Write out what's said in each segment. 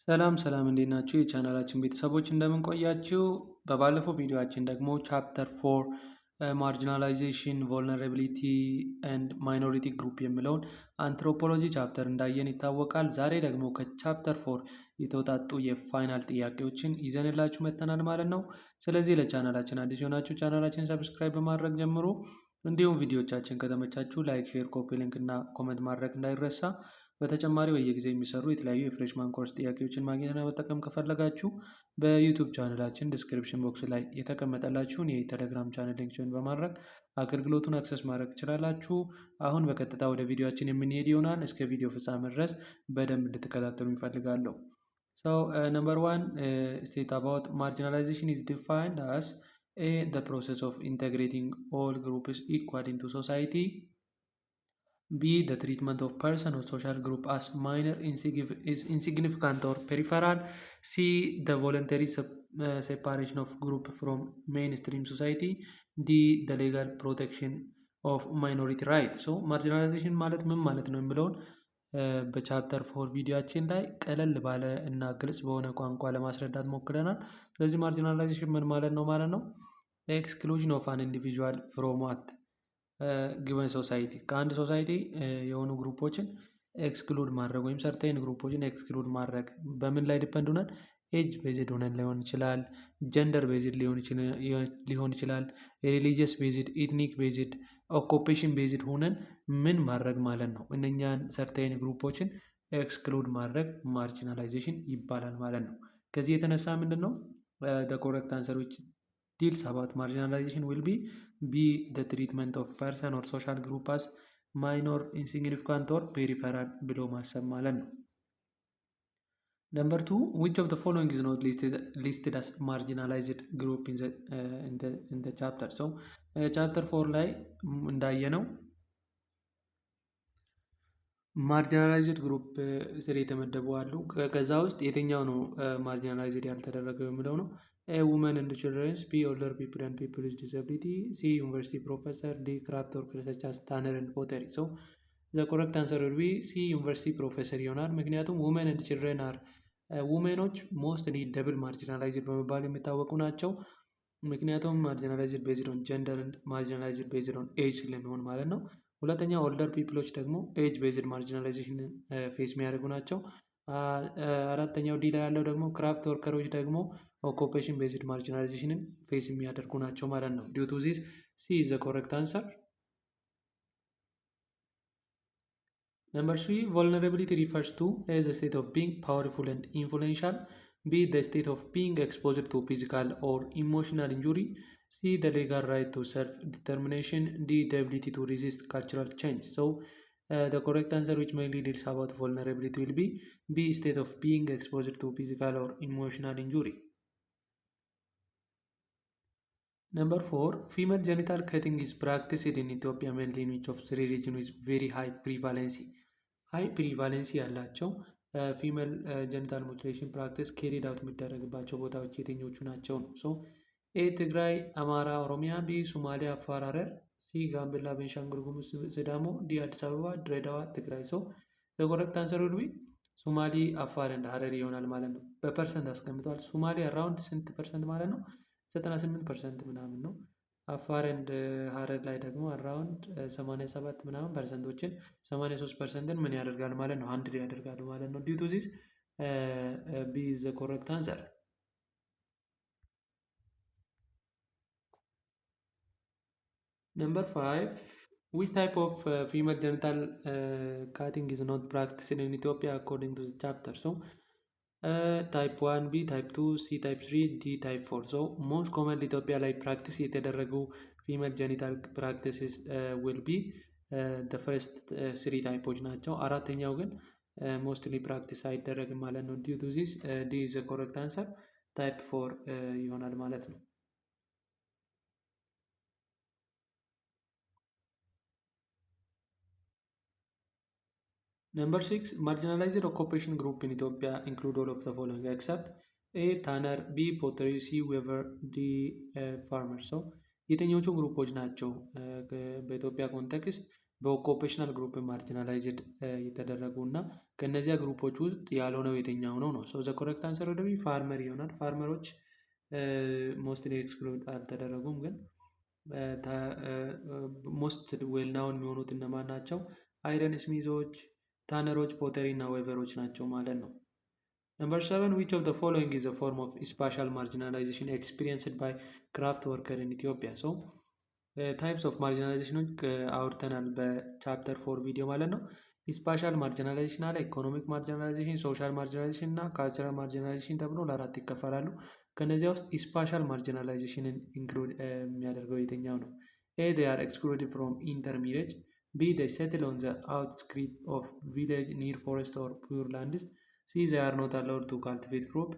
ሰላም ሰላም እንዴት ናችሁ? የቻናላችን ቤተሰቦች እንደምን ቆያችሁ? በባለፈው ቪዲዮአችን ደግሞ ቻፕተር 4 ማርጂናላይዜሽን ቮልነራቢሊቲ ኤንድ ማይኖሪቲ ግሩፕ የሚለውን አንትሮፖሎጂ ቻፕተር እንዳየን ይታወቃል። ዛሬ ደግሞ ከቻፕተር 4 የተውጣጡ የፋይናል ጥያቄዎችን ይዘንላችሁ መጥተናል ማለት ነው። ስለዚህ ለቻናላችን አዲስ የሆናችሁ ቻናላችን ሰብስክራይብ በማድረግ ጀምሩ። እንዲሁም ቪዲዮቻችን ከተመቻችሁ ላይክ፣ ሼር፣ ኮፒ ሊንክ እና ኮመንት ማድረግ እንዳይረሳ። በተጨማሪ በየጊዜው የሚሰሩ የተለያዩ የፍሬሽማን ኮርስ ጥያቄዎችን ማግኘትና መጠቀም ከፈለጋችሁ በዩቱብ ቻናላችን ዲስክሪፕሽን ቦክስ ላይ የተቀመጠላችሁን የቴሌግራም ቻናል ሊንክ ጆይን በማድረግ አገልግሎቱን አክሰስ ማድረግ ትችላላችሁ። አሁን በቀጥታ ወደ ቪዲዮችን የምንሄድ ይሆናል። እስከ ቪዲዮ ፍጻሜ ድረስ በደንብ እንድትከታተሉ ይፈልጋለሁ። So number one, state about marginalization is defined as the process of integrating all groups equal into society. B. The treatment of person or social group as minor, insignificant or peripheral. C. The voluntary separation of group from mainstream society. D. The legal protection of minority right. So marginalization ማለት ምን ማለት ነው የሚለውን በቻፕተር 4 ቪዲዮአችን ላይ ቀለል ባለ እና ግልጽ በሆነ ቋንቋ ለማስረዳት ሞክረናል። ስለዚህ ማርጂናላይዜሽን ምን ማለት ነው? ኤክስክሉዥን ኦፍ አን ኢንዲቪዥዋል ፍሮም ዋት ጊቨን ሶሳይቲ ከአንድ ሶሳይቲ የሆኑ ግሩፖችን ኤክስክሉድ ማድረግ ወይም ሰርቴን ግሩፖችን ኤክስክሉድ ማድረግ በምን ላይ ዲፐንድ ሆነን ኤጅ ቤዝድ ሆነን ሊሆን ይችላል፣ ጀንደር ቤዝድ ሊሆን ይችላል፣ ሪሊጂየስ ቤዝድ፣ ኢትኒክ ቤዝድ፣ ኦኩፔሽን ቤዝድ ሆነን ምን ማድረግ ማለት ነው። እነኛን ሰርቴን ግሩፖችን ኤክስክሉድ ማድረግ ማርጂናላይዜሽን ይባላል ማለት ነው። ከዚህ የተነሳ ምንድን ነው ኮሬክት አንሰር ዊች deals about marginalization will be the treatment of person or social group as minor, insignificant or peripheral ብሎ ማሰብ ማለት ነው። Number 2, which of the following is not listed as marginalized group in the chapter? So chapter 4 ላይ እንዳየነው ማርጂናላይዝድ ግሩፕ ስር የተመደቡ አሉ። ከዛ ውስጥ የትኛው ነው ማርጂናላይዝድ ያልተደረገው የሚለው ነው። A. Women and children. B. Older people and people with disability. C. University professor. D. Craft workers such as tanner and pottery. So the correct answer will be C. University professor ይሆናል። ምክንያቱም women and children are ውሜኖች ሞስትሊ ደብል ማርጂናላይዝድ በመባል የሚታወቁ ናቸው። ምክንያቱም ማርጂናላይዝድ ቤዝድ ኦን ጀንደር and ማርጂናላይዝድ ቤዝድ ኦን ኤጅ ስለሚሆን ማለት ነው። ሁለተኛ ኦልደር ፒፕሎች ደግሞ ኤጅ ቤዝድ ማርጂናላይዜሽን ፌስ የሚያደርጉ ናቸው። አራተኛው ዲ ላይ ያለው ደግሞ ክራፍት ወርከሮች ደግሞ ኦኩፔሽን ቤዝድ ማርጂናላይዜሽንን ፌስ የሚያደርጉ ናቸው ማለት ነው። ዲው ቱ ዚስ ሲ ኢዝ ዘ ኮሬክት አንሰር። Number 3, vulnerability refers to A. the state of being powerful and influential. B. the state of being exposed to physical or emotional injury. C. the legal right to self-determination. D. the ability to resist cultural change. So the correct answer which mainly deals about vulnerability will be B. state of being exposed to physical or emotional injury. Number 4, female genital cutting is practiced in Ethiopia mainly in which of three regions with very high prevalency. ሃይ ፕሪቫሌንሲ ያላቸው ፊሜል ጀኒታል ሙቲሌሽን ፕራክቲስ ኬሪድ አውት የሚደረግባቸው ቦታዎች የትኞቹ ናቸው ነው? ሶ ኤ ትግራይ፣ አማራ፣ ኦሮሚያ፣ ቢ ሶማሊያ፣ አፋር፣ ሐረር፣ ሲ ጋምቤላ፣ ቤንሻንጉል ጉሙዝ፣ ሲዳሞ፣ ዲ አዲስ አበባ፣ ድሬዳዋ፣ ትግራይ። ሶ ኮሬክት አንሰር ዊል ቢ ሶማሊ፣ አፋር እና ሐረር ይሆናል ማለት ነው። በፐርሰንት አስቀምጧል። ሶማሊ አራውንድ ስንት ፐርሰንት ማለት ነው? 98% ምናምን ነው። አፋር ኤንድ ሐረር ላይ ደግሞ አራውንድ 87 ምናምን ፐርሰንቶችን 83%ን ምን ያደርጋል ማለት ነው? አንድ ያደርጋሉ ማለት ነው። ዲው ቱ ዚስ ቢ ኢዝ ዘ ኮሬክት አንሰር። Number 5, which type of female genital cutting is not practiced in Ethiopia according to the chapter? So ታይፕ 1 ቢ ታይፕ 2 ሲ ታይፕ 3 ዲ ታይፕ 4 ሶ ሞስት ኮመን ኢትዮጵያ ላይ ፕራክቲስ የተደረጉ ፊሜል ጀኒታል ፕራክቲስስ ዊል ቢ ደ ፈርስት 3 ታይፖች ናቸው። አራተኛው ግን ሞስትሊ ፕራክቲስ አይደረግም ማለት ነው። ዲው ቱ ዚስ ዲ ኢዝ ዘ ኮሬክት አንሰር ታይፕ 4 ይሆናል ማለት ነው። Number 6, marginalized occupation group in Ethiopia include all of the following except A. tanner, B. pottery, C. weaver, D. farmer. So የትኞቹ ግሩፖች ናቸው በኢትዮጵያ ኮንቴክስት በኦኩፔሽናል ግሩፕ ማርጂናላይዝድ የተደረጉ እና ከእነዚያ ግሩፖች ውስጥ ያልሆነው የትኛው ነው ነው። ዘ ኮሬክት አንሰር ወደ ፋርመር ይሆናል። ፋርመሮች ሞስትሊ ኤክስክሉድ አልተደረጉም፣ ግን ሞስት ዌል ናውን የሚሆኑት እነማን ናቸው? አይረን ስሚዞች፣ ታነሮች፣ ፖተሪ እና ዌቨሮች ናቸው ማለት ነው። ነምበር 7 which of the following is a form of spatial marginalization experienced by craft worker in Ethiopia? So ታይፕስ ኦፍ ማርጂናላይዜሽኖች አውርተናል በቻፕተር 4 ቪዲዮ ማለት ነው። ስፓሻል ማርጂናላይዜሽን አለ፣ ኢኮኖሚክ ማርጂናላይዜሽን፣ ሶሻል ማርጂናላይዜሽን እና ካልቸራል ማርጂናላይዜሽን ተብሎ ለአራት ይከፈላሉ። ከነዚያ ውስጥ ስፓሻል ማርጂናላይዜሽንን ኢንክሉድ የሚያደርገው የትኛው ነው? ኤ they are excluded from intermarriage, ቢ they settle on the outskirts of village near forest or pure lands, ሲ they are not allowed to cultivate crop,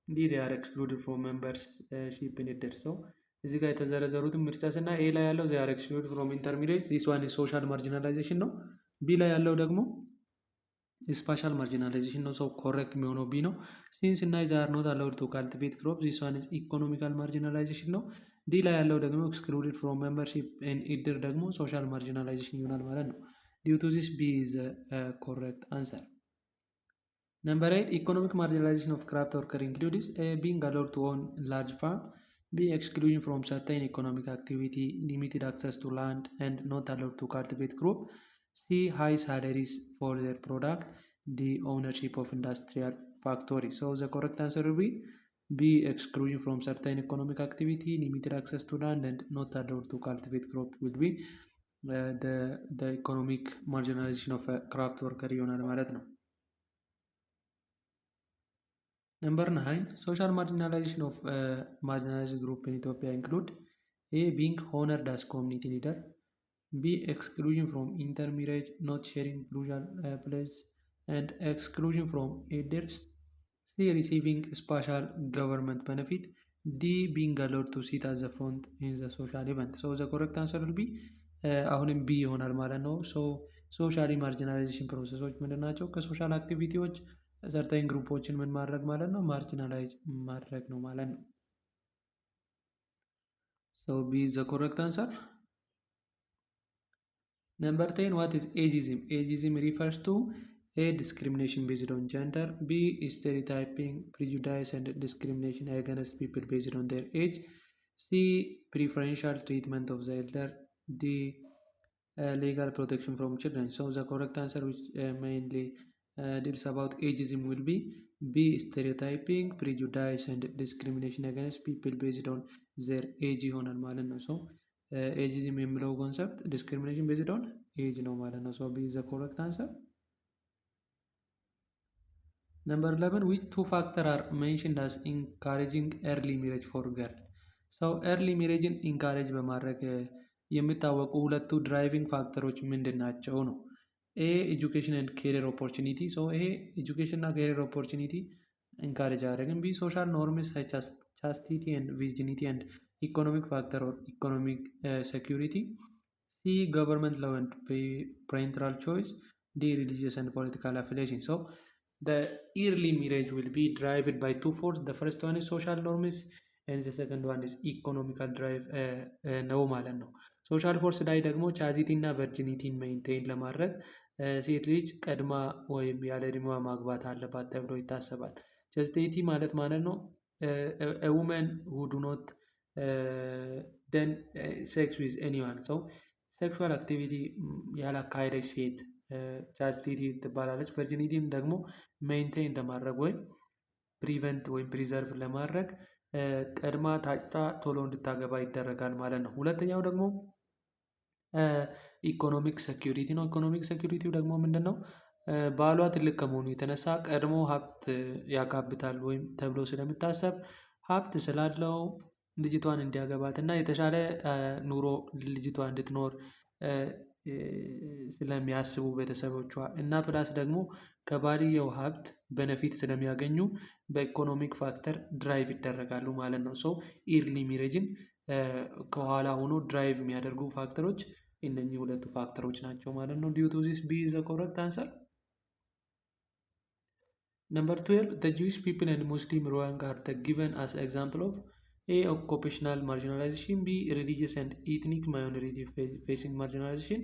ዲ they are excluded from membership in it. So እዚህ ጋር የተዘረዘሩትን ምርጫ ስና ኤ ላይ ያለው ዚይ አር ኤክስክሉድድ ፍሮም ኢንተርሚዲየት ዚስ ዋን ሶሻል ማርጂናላይዜሽን ነው። ቢ ላይ ያለው ደግሞ ስፓሻል ማርጂናላይዜሽን ነው። ሰው ኮሬክት የሚሆነው ቢ ነው። ሲንስ እና ዚይ አር ኖት አላውድ ቱ ካልቲቬት ክሮፕ ዚስ ዋን ኢኮኖሚካል ማርጂናላይዜሽን ነው። ዲ ላይ ያለው ደግሞ ኤክስክሉድድ ፍሮም ሜምበርሺፕ ኤንድ ኢድር ደግሞ ሶሻል ማርጂናላይዜሽን ይሆናል ማለት ነው። ዲው ቱ ዚስ ቢ ኢዝ ኮሬክት አንሰር። ነምበር 8 ኢኮኖሚክ ማርጂናላይዜሽን ኦፍ ክራፍት ወርከር ኢንክሉድስ ቢንግ አላውድ ቱ ኦውን ላርጅ ፋርም፣ B. Exclusion from certain economic activity, limited access to land, and not allowed to cultivate crop. C. High salaries for their product. D. Ownership of industrial factory. So the correct answer will be B. Exclusion from certain economic activity, limited access to land, and not allowed to cultivate crop will be the economic marginalization of a craft worker ይሆናል ማለት ነው። Number 9, social marginalization of marginalized group in Ethiopia include A. Being honored as community leader, B. Exclusion from intermarriage, not sharing crucial place, and exclusion from elders, C. Receiving special government benefit, D. Being allowed to sit as a front in the social event. So the correct answer will be አሁንም ቢ ይሆናል ማለት ነው። ሶሻሊ ማርጂናላይዜሽን ፕሮሰሶች ምንድን ናቸው? ከሶሻል አክቲቪቲዎች ሰርተን ግሩፖችን ምን ማድረግ ማለት ነው? ማርጂናላይዝ ማድረግ ነው ማለት ነው። So B is the correct answer. Number 10, what is ageism? Ageism refers to A. Discrimination based on gender, B. Stereotyping, prejudice and discrimination against people based on their age, C. Preferential treatment of the elder, D. Legal protection from children. So the correct answer which mainly deals about ageism will be B. Stereotyping, prejudice and discrimination against people based on their age ይሆናል ማለት ነው። ሶ ኤጂዝም የሚለው ኮንሰፕት ዲስክሪሚኔሽን ቤዝድ ኦን ኤጅ ነው ማለት ነው። ሶ ቢ ኢዝ ዘ ኮሬክት አንሰር። ነምበር 11 which two factors are mentioned as encouraging early marriage for girl? ሰው ኤርሊ ሜሬጅን ኢንካሬጅ በማድረግ የሚታወቁ ሁለቱ ድራይቪንግ ፋክተሮች ምንድን ናቸው ነው። ኤ ኤጁኬሽን ኤንድ ኬሪየር ኦፖርቹኒቲ። ሶ ይሄ ኤጁኬሽን እና ኬሪየር ኦፖርቹኒቲ ኢንካሬጅ አያደርግም። ቢ ሶሻል ኖርምስ ሰች አስ ቻስቲቲ ኤንድ ቪርጂኒቲ ኤንድ ኢኮኖሚክ ፋክተር ኦር ኢኮኖሚክ ሴኩሪቲ። ሲ ገቨርንመንት ሎው ኤንድ ፓሬንታል ቾይስ። ዲ ሪሊጂየስ ኤንድ ፖለቲካል አፊሊዬሽን። ሶ the early marriage will be driven by two forces. The first one is social norms and the second one is economical drive ነው ማለት ነው። ሶሻል ፎርስ ላይ ደግሞ ቻዚቲ እና ቨርጂኒቲን ሜንቴን ለማድረግ ሴት ልጅ ቀድማ ወይም ያለ እድሜዋ ማግባት አለባት ተብሎ ይታሰባል። ቻስቲቲ ማለት ነው a woman who do not then sex with anyone. so ሴክሹዋል አክቲቪቲ ያላካሄደች ሴት ቻስቲቲ ትባላለች። ቨርጂኒቲን ደግሞ ሜንቴን ለማድረግ ወይም ፕሪቨንት ወይም ፕሪዘርቭ ለማድረግ ቀድማ ታጭታ ቶሎ እንድታገባ ይደረጋል ማለት ነው። ሁለተኛው ደግሞ ኢኮኖሚክ ሴኩሪቲ ነው። ኢኮኖሚክ ሴኩሪቲው ደግሞ ምንድን ነው? ባሏ ትልቅ ከመሆኑ የተነሳ ቀድሞ ሀብት ያካብታል ወይም ተብሎ ስለሚታሰብ ሀብት ስላለው ልጅቷን እንዲያገባት እና የተሻለ ኑሮ ልጅቷ እንድትኖር ስለሚያስቡ ቤተሰቦቿ እና ፕላስ ደግሞ ከባልየው ሀብት በነፊት ስለሚያገኙ በኢኮኖሚክ ፋክተር ድራይቭ ይደረጋሉ ማለት ነው። ሶ ኢርሊ ሜሬጅን ከኋላ ሆኖ ድራይቭ የሚያደርጉ ፋክተሮች እነኚህ ሁለቱ ፋክተሮች ናቸው ማለት ነው። ዲው ቱ ዚስ ቢ ኢዝ ዘ ኮሬክት አንሰር። ነምበር 12 the Jewish people and Muslim Rohingya are given as example of A. occupational marginalization, B. religious and ethnic minority facing marginalization,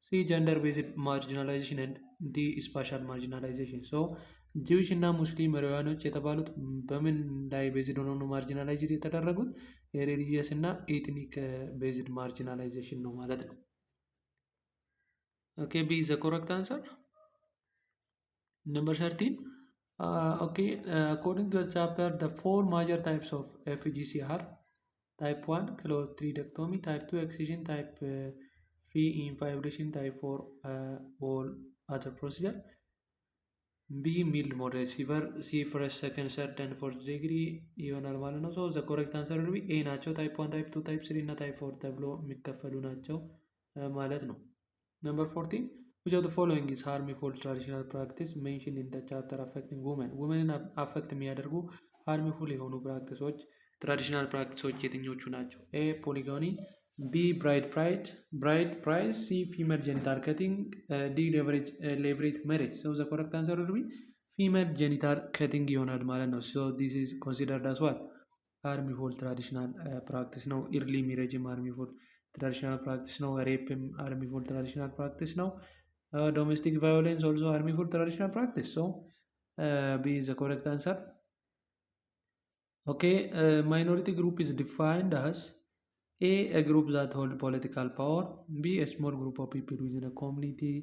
ሲ ጀንደር ቤዝድ ማርጂናላይዜሽን ኤንድ ዲ ስፓሻል ማርጂናላይዜሽን። ሶ ጂዊሽ እና ሙስሊም መሪዋኖች የተባሉት በምን ላይ ቤዝድ ሆነው ነው ማርጂናላይዝድ የተደረጉት? የሪሊጂየስ እና ኤትኒክ ቤዝድ ማርጂናላይዜሽን ነው ማለት ነው። ኦኬ ቢ ኢዝ ዘ ኮረክት አንሰር። Number 13. Okay, according to the chapter, the four major types of FGC are type 1 clostridiectomy, type 2 excision, type 3 infibulation, type 4 all other procedure. B mild moderate severe, C first second third and fourth degree ይሆናል ማለት ነው። ሶ the correct answer will be A ናቸው። type 1 type 2 type 3 እና type 4 ተብሎ የሚከፈሉ ናቸው ማለት ነው። Number 14. Which of the following is harmful traditional practice mentioned in the chapter affecting women? Women affect የሚያደርጉ harmful የሆኑ ፕራክቲሶች ትራዲሽናል ፕራክቲሶች የትኞቹ ናቸው? A polygyny, B bride price, C female genital cutting, D leverage marriage. So the correct answer will be female genital cutting ይሆናል ማለት ነው። So this is considered as what? harmful traditional practice ነው። early marriage harmful traditional practice ነው። ሬፕም harmful traditional practice ነው። Domestic violence also harmful traditional practice. So B is the correct answer. Okay, minority group is defined as A group that hold political power, B a small group of people within a community,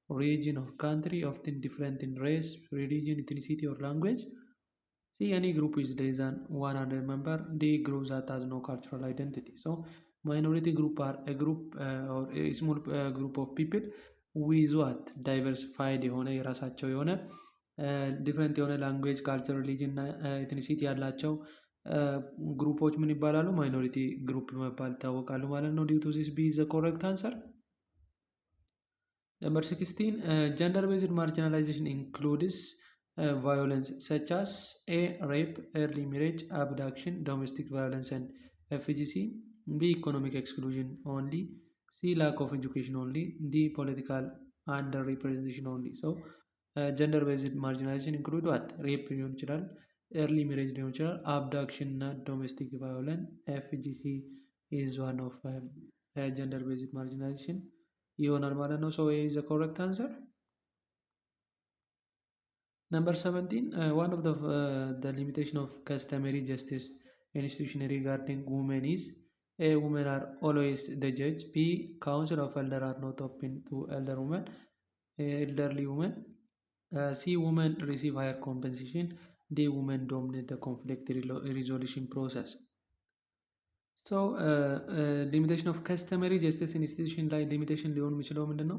region or country often different in race, religion, ethnicity or language. C any group is less than 100 member, D group that has no cultural identity. So minority group are a group or a small group of people with what diversified የሆነ የራሳቸው የሆነ ዲፍረንት የሆነ ላንጉዌጅ ካልቸር ሪሊጅን እና ኤትኒሲቲ ያላቸው ግሩፖች ምን ይባላሉ? ማይኖሪቲ ግሩፕ በመባል ይታወቃሉ ማለት ነው። ዲው ቱ ዚስ ቢ ዘ ኮሬክት አንሰር። Number 16. Gender based marginalization includes violence such as A rape, early marriage, abduction, domestic violence and FGC, B economic exclusion only, C lack of education only, D political underrepresentation only. So gender based marginalization include what? Rape ሊሆን ይችላል፣ early marriage ሊሆን ይችላል፣ abduction እና domestic violence። FGC is one of gender based marginalization ይሆናል ማለት ነው። So A is the correct answer. Number 17. One of the limitation of customary justice institution regarding women is A women are always the judge, B council of elder are not open to elderly women, C women receive higher compensation, D women dominate the conflict resolution process. ሶ ሊሚቴሽን ኦፍ ከስተመሪ ጀስቲስ ኢንስቲትዩሽን ላይ ሊሚቴሽን ሊሆን የሚችለው ምንድን ነው?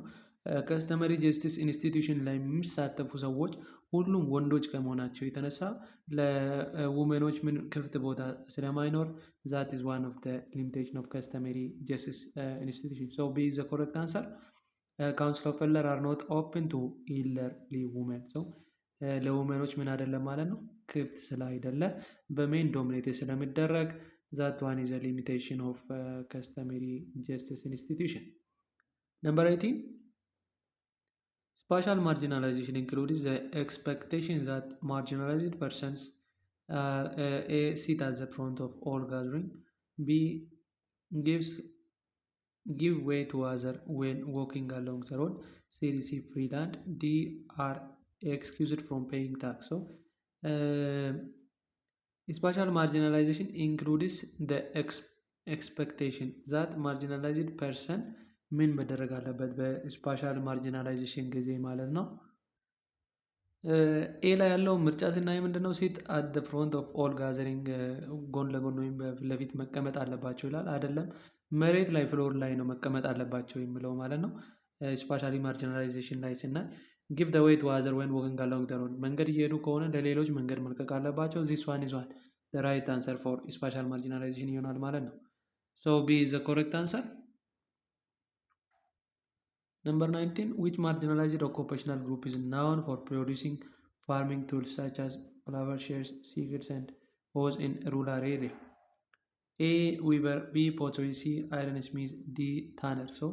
ከስተመሪ ጀስቲስ ኢንስቲትዩሽን ላይ የሚሳተፉ ሰዎች ሁሉም ወንዶች ከመሆናቸው የተነሳ ለውሜኖች ምን ክፍት ቦታ ስለማይኖር ዛት ኢዝ ዋን ኦፍ ሊሚቴሽን ኦፍ ከስተመሪ ጀስቲስ ኢንስቲትዩሽን። ሶ ቢ ኢዝ ዘ ኮሬክት አንሰር። ካውንስል ኦፍ ኤልደር አር ኖት ኦፕን ቱ ኢልደርሊ ውሜን። ሶ ለውሜኖች ምን አይደለም ማለት ነው? ክፍት ስላይደለ በሜን ዶሚኔት ስለሚደረግ that one is a limitation of customary justice institution. Number 18. Spatial marginalization includes the expectation that marginalized persons A sit at the front of all gathering, B give way to other when walking along the road, C receive free land, D are excused from paying tax. So spatial marginalization includes the expectation that marginalized person ምን መደረግ አለበት በስፓሻል ማርጂናላይዜሽን ጊዜ ማለት ነው። ኤ ላይ ያለው ምርጫ ስናይ ምንድን ነው? ሲት አት ዘ ፍሮንት ኦፍ ኦል ጋዘሪንግ ጎን ለጎን ወይም በፊት ለፊት መቀመጥ አለባቸው ይላል። አይደለም፣ መሬት ላይ ፍሎር ላይ ነው መቀመጥ አለባቸው የሚለው ማለት ነው። ስፓሻሊ ማርጂናላይዜሽን ላይ ስናይ ጊቭ ዘ ዌይ ቱ አዘር ወን ወኪንግ አሎንግ ዘ ሮድ፣ መንገድ እየሄዱ ከሆነ ለሌሎች መንገድ መልቀቅ አለባቸው። ዚስ ዋን ኢዝ ዋት the right answer for spatial marginalization ይሆናል ማለት ነው። So B is the correct answer. Number 19. Which marginalized occupational group is known for producing farming tools such as flower shears, seekers and hoes in rural area? A weaver, B pottery, C iron smith, D tanner. So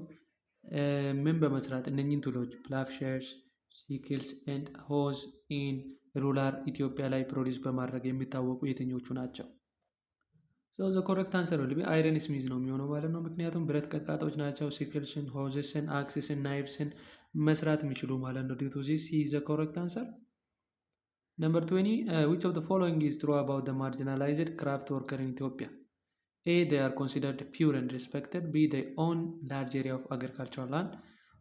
ምን በመስራት እነኚህን ቱሎች plough shears, seekers and hoes in ሩላር ኢትዮጵያ ላይ ፕሮዲስ በማድረግ የሚታወቁ የትኞቹ ናቸው? ሶ ዘ ኮረክት አንሰር ዊል ቢ አይረን ስሚዝ ነው የሚሆነው ማለት ነው። ምክንያቱም ብረት ቀጥቃጦች ናቸው ሲክልስን፣ ሆዝስን፣ አክሲስን፣ ናይፍስን መስራት የሚችሉ ማለት ነው። ዲቱ ዚስ ሲ ዘ ኮረክት አንሰር። Number 20, which of the following is true about the marginalized craft worker in Ethiopia? A. They are considered pure and respected. B. They own large area of agricultural land.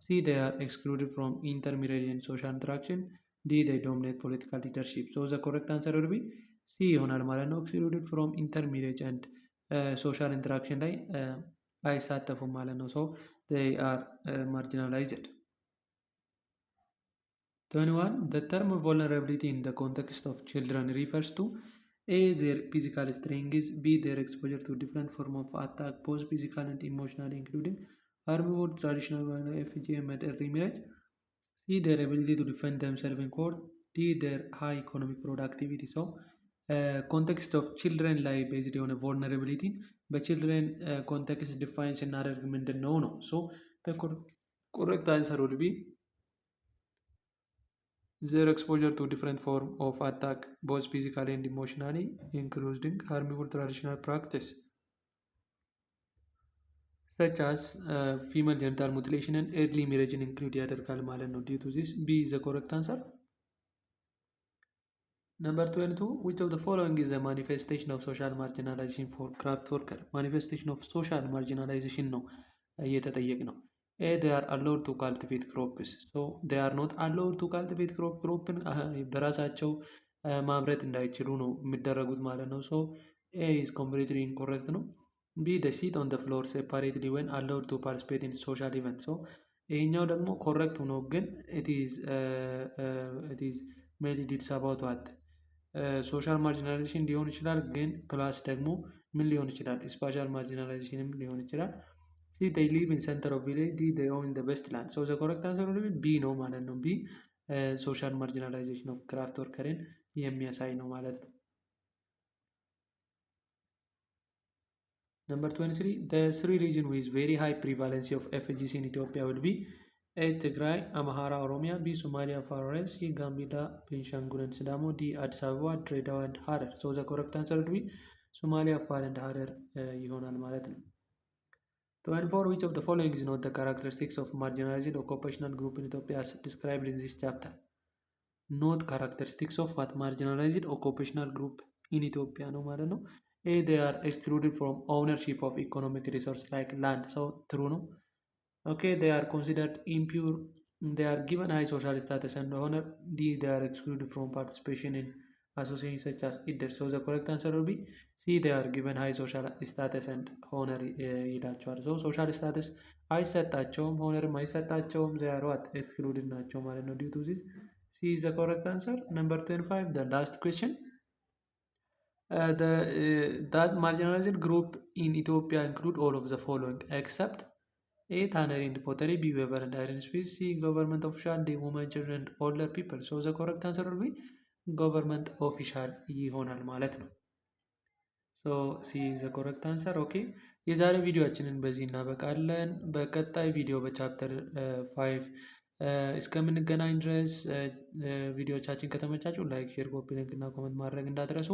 C. They are excluded from intermarriage and social interaction. D. They dominate political leadership. So the correct answer will be C. ይሆናል ማለት ነው። excluded from intermarriage and social interaction ላይ አይሳተፉም ማለት ነው። So they are marginalized. 21. The term vulnerability in the context of children refers to A. Their physical strength, B. Their exposure to different forms of attack, both physical and emotional, including harmful traditional violence, FGM, and early marriage. C. Their ability to defend themselves in court. D. Their high economic productivity. So, context of children ላይ based የሆነ vulnerability በchildren context define ስናደርግ ምንድን ነው ነው። So, the correct answer would be their exposure to different forms of attack, both physically and emotionally, including harmful traditional practice, such as female genital mutilation and early marriage include ያደርጋል ማለት ነው። Due to this, B is the correct answer. Number 22, which of the following is a manifestation of social marginalization for craft worker? Manifestation of social marginalization ነው እየተጠየቅ ነው። A. They are allowed to cultivate crops. So they are not allowed to cultivate crops በራሳቸው ማምረት እንዳይችሉ ነው የሚደረጉት ማለት ነው። So A is completely incorrect ነው። B. They sit on the floor separately when allowed to participate in social events. So ይሄኛው ደግሞ ኮሬክት ሆኖ ግን it is many deeds about what ሶሻል ማርጂናላይዜሽን ሊሆን ይችላል። ግን ፕላስ ደግሞ ምን ሊሆን ይችላል? ስፓሻል ማርጂናላይዜሽንም ሊሆን ይችላል። ሲ they live in center of village. D. They own the best land. So the correct answer will be B ነው ማለት ነው። B ሶሻል ማርጂናላይዜሽን ኦፍ ክራፍት ወርከርን የሚያሳይ ነው ማለት ነው። Number 23, the three regions with very high prevalence of FGC in Ethiopia will be A. Tigray, Amhara, Oromia. B. Somalia, Afar, C. Gambia, Benishangul and Sidamo. D. Addis Ababa, Dredhawa and Harar. So the correct answer will be Somalia, Afar and Harar ይሆናል ማለት ነው። 24, which of the following is not the characteristics of marginalized occupational group in Ethiopia as described in this chapter? Not characteristics of what marginalized occupational group in Ethiopia ነው ማለት ነው። A. They are excluded from ownership of economic resources like land. So true ነው። Okay, they are considered impure. They are given high social status and honor. D. They are excluded from participation in associations such as IDER. So the correct answer will be C. They are given high social status and honor ይላቸዋል። So social status አይሰጣቸውም፣ ሆነርም አይሰጣቸውም። they are what excluded ናቸው ማለት ነው። due to this C is the correct answer. Number 25, the last question. That marginalized group in Ethiopia include all of the following except A. Tannery and pottery. B. Weaver and iron smith. C. Government official. D. Women, children and older people. So the correct answer will be government official ይሆናል ማለት ነው። So C is the correct answer. Okay, የዛሬ ቪዲዮአችንን በዚህ እናበቃለን። በቀጣይ ቪዲዮ በቻፕተር 5 እስከምንገናኝ ድረስ ቪዲዮቻችን ከተመቻችሁ ላይክ፣ ሼር፣ ኮፒ ሊንክ እና ኮመንት ማድረግ እንዳትረሱ።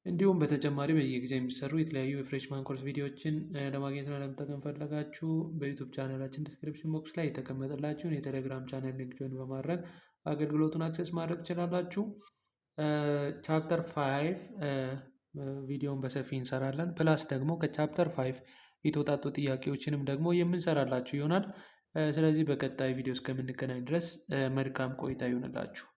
እንዲሁም በተጨማሪ በየጊዜው የሚሰሩ የተለያዩ የፍሬሽማን ኮርስ ቪዲዮዎችን ለማግኘትና ለመጠቀም ፈለጋችሁ በዩቱብ ቻናላችን ዲስክሪፕሽን ቦክስ ላይ የተቀመጠላችሁን የቴሌግራም ቻናል ሊንክ ጆይን በማድረግ አገልግሎቱን አክሰስ ማድረግ ትችላላችሁ። ቻፕተር 5 ቪዲዮን በሰፊ እንሰራለን። ፕላስ ደግሞ ከቻፕተር 5 የተውጣጡ ጥያቄዎችንም ደግሞ የምንሰራላችሁ ይሆናል። ስለዚህ በቀጣይ ቪዲዮ እስከምንገናኝ ድረስ መልካም ቆይታ ይሆንላችሁ።